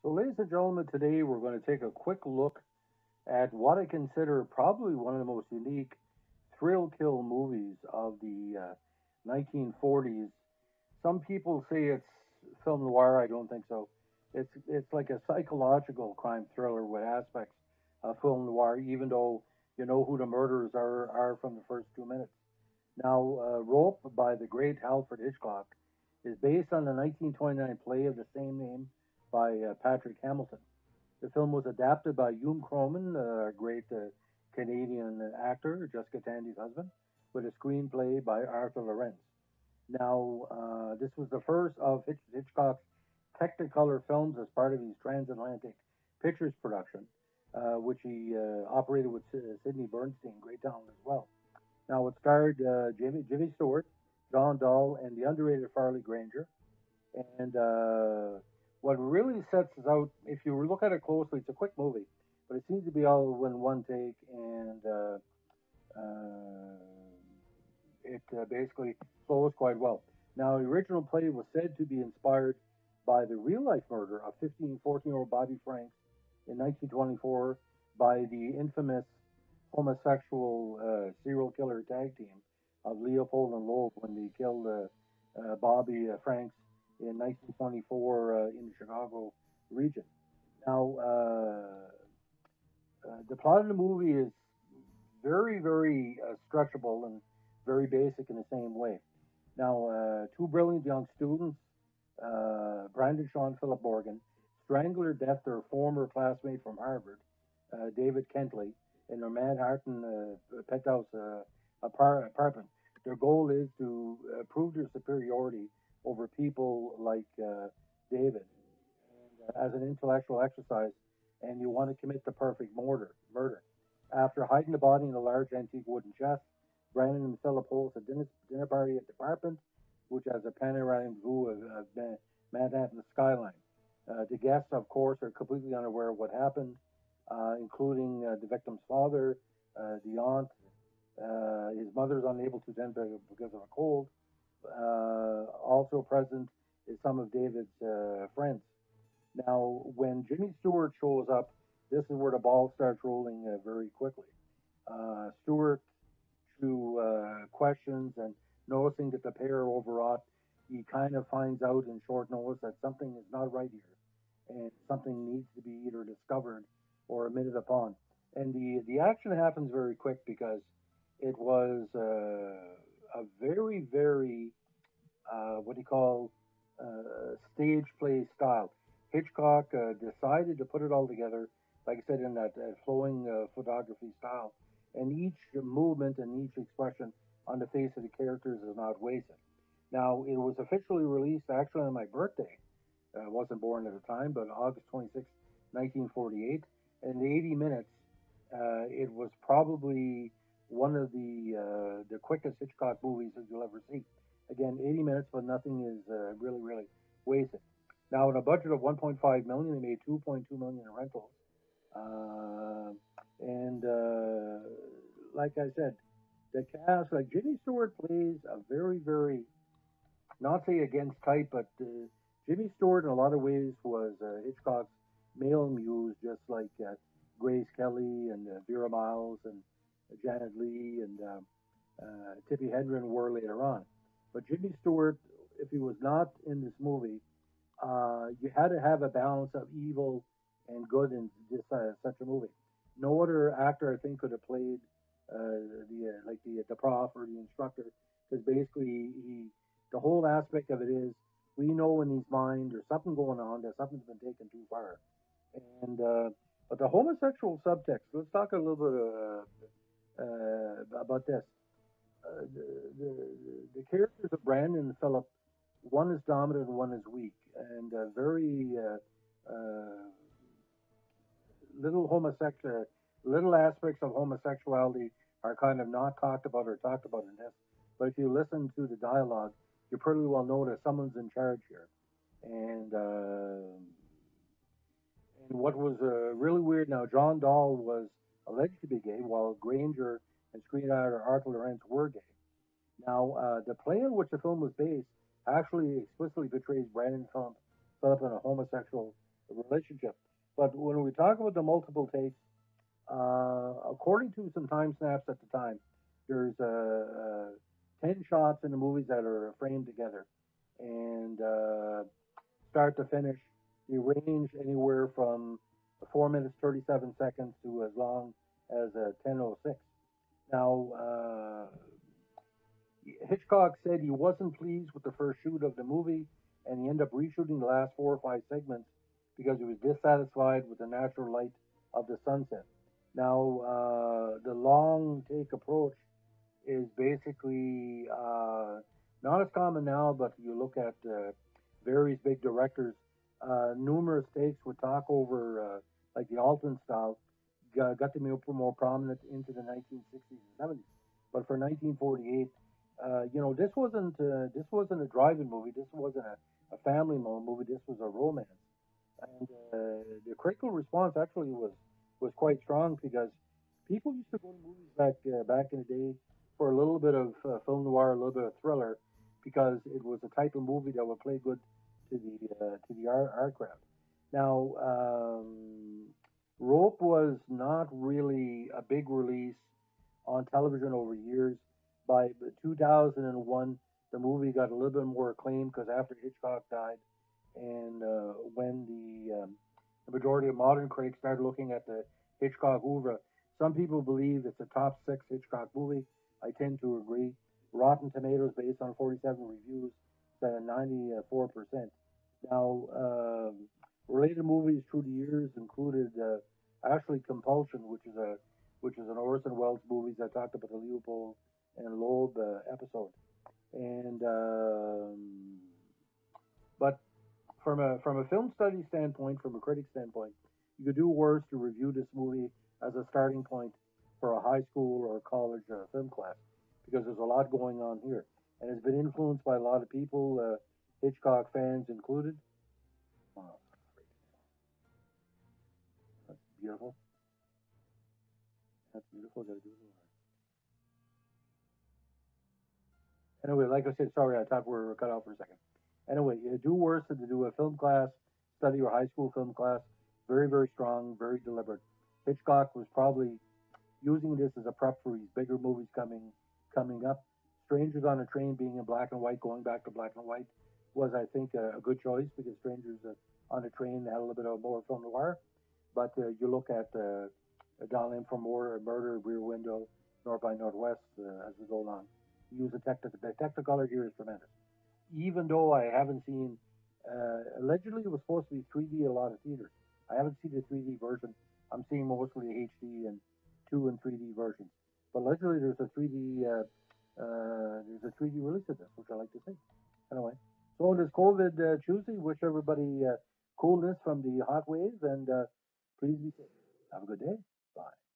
So, ladies and gentlemen, today we're going to take a quick look at what I consider probably one of the most unique thrill kill movies of the 1940s. Some people say it's film noir. I don't think so. It's like a psychological crime thriller with aspects of film noir, even though you know who the murderers are from the first 2 minutes. Now, Rope by the great Alfred Hitchcock is based on the 1929 play of the same name by Patrick Hamilton. The film was adapted by Hume Croman, a great Canadian actor, Jessica Tandy's husband, with a screenplay by Arthur Lorenz. Now, this was the first of Hitchcock's Technicolor films as part of his transatlantic pictures production, which he operated with Sidney Bernstein, great talent as well. Now, it starred Jimmy Stewart, John Dahl, and the underrated Farley Granger. And what really sets us out, if you look at it closely, it's a quick movie, but it seems to be all in one take, and it basically flows quite well. Now, the original play was said to be inspired by the real life murder of 14-year-old Bobby Franks in 1924 by the infamous homosexual serial killer tag team of Leopold and Loeb when they killed Bobby Franks in 1924 in the Chicago region. Now, the plot of the movie is very stretchable and very basic in the same way. Now, two brilliant young students, Brandon Sean Philip Morgan, strangle or death their former classmate from Harvard, David Kentley, in their Manhattan penthouse apartment. Their goal is to prove their superiority over people like David as an intellectual exercise, and you want to commit the perfect murder. After hiding the body in a large antique wooden chest, Brandon and Philip host a dinner party at the apartment, which has a panoramic view of Manhattan skyline. The guests, of course, are completely unaware of what happened, including the victim's father, the aunt. His mother is unable to attend because of a cold. Also present is some of David's friends. Now, when Jimmy Stewart shows up, this is where the ball starts rolling very quickly. Stewart, through questions and noticing that the pair are overwrought, he kind of finds out in short notice that something is not right here, and something needs to be either discovered or admitted upon. And the action happens very quick because it was a very what do you call stage play style. Hitchcock decided to put it all together, like I said, in that flowing photography style, and each movement and each expression on the face of the characters is not wasted. Now, it was officially released actually on my birthday. I wasn't born at the time, but August 26, 1948. And in 80 minutes, it was probably one of the quickest Hitchcock movies that you'll ever see. Again, 80 minutes, but nothing is really wasted. Now, in a budget of 1.5 million, they made 2.2 million in rentals. Uh, and like I said, the cast, like Jimmy Stewart plays a very, not say against type, but Jimmy Stewart in a lot of ways was Hitchcock's male muse, just like Grace Kelly and Vera Miles and Janet Leigh and Tippi Hedren were later on. But Jimmy Stewart, if he was not in this movie, you had to have a balance of evil and good in this such a movie. No other actor, I think, could have played the prof or the instructor, because basically the whole aspect of it is we know in his mind there's something going on, that something's been taken too far, and but the homosexual subtext. Let's talk a little bit about this. The characters of Brandon and Philip, one is dominant and one is weak, and very little homosexual, little aspects of homosexuality are kind of not talked about or talked about in this. But if you listen to the dialogue, you pretty well know that someone's in charge here. And what was really weird now, John Dahl was alleged to be gay, while Granger and screenwriter Arthur Lorenz were gay. Now, the play on which the film was based actually explicitly portrays Brandon Phillip in a homosexual relationship. But when we talk about the multiple takes, according to some time snaps at the time, there's 10 shots in the movies that are framed together. And start to finish, they range anywhere from 4 minutes 37 seconds to as long as 10:06. Now, Hitchcock said he wasn't pleased with the first shoot of the movie, and he ended up reshooting the last 4 or 5 segments because he was dissatisfied with the natural light of the sunset. Now, the long take approach is basically not as common now, but you look at various big directors, numerous takes would talk over, like the Alton style, got to be more prominent into the 1960s and 70s. But for 1948, this wasn't a drive-in movie. This wasn't a family movie. This was a romance, and the critical response actually was quite strong because people used to go to movies back in the day for a little bit of film noir, a little bit of thriller, because it was a type of movie that would play good to the art crowd. Now, Rope was not really a big release on television over years. By 2001, the movie got a little bit more acclaim because after Hitchcock died, and when the majority of modern critics started looking at the Hitchcock oeuvre, some people believe it's a top six Hitchcock movie. I tend to agree. Rotten Tomatoes, based on 47 reviews, said a 94%. Now, related movies through the years included actually Compulsion, which is an Orson Welles movie that talked about the Leopold and Loeb episode. And but from a film study standpoint, from a critic standpoint, you could do worse to review this movie as a starting point for a high school or college film class because there's a lot going on here, and it's been influenced by a lot of people, Hitchcock fans included. Oh, that's beautiful. That's beautiful. Gotta do it. Anyway, like I said, sorry, I thought we were cut off for a second. Anyway, you do worse than to do a film class, study or high school film class. Very, very strong, very deliberate. Hitchcock was probably using this as a prep for his bigger movies coming up. Strangers on a Train being in black and white, going back to black and white, was I think a good choice because Strangers on a Train had a little bit of more film noir. But you look at Down in for More, Murder, Rear Window, North by Northwest as we go along. Use the technicolor here is tremendous. Even though I haven't seen, allegedly it was supposed to be 3D a lot of theaters. I haven't seen the 3D version. I'm seeing mostly HD and 2 and 3D versions. But allegedly there's a 3D release of this, which I like to see. Anyway, so this COVID Tuesday, wish everybody coolness from the hot wave and please be safe. Have a good day. Bye.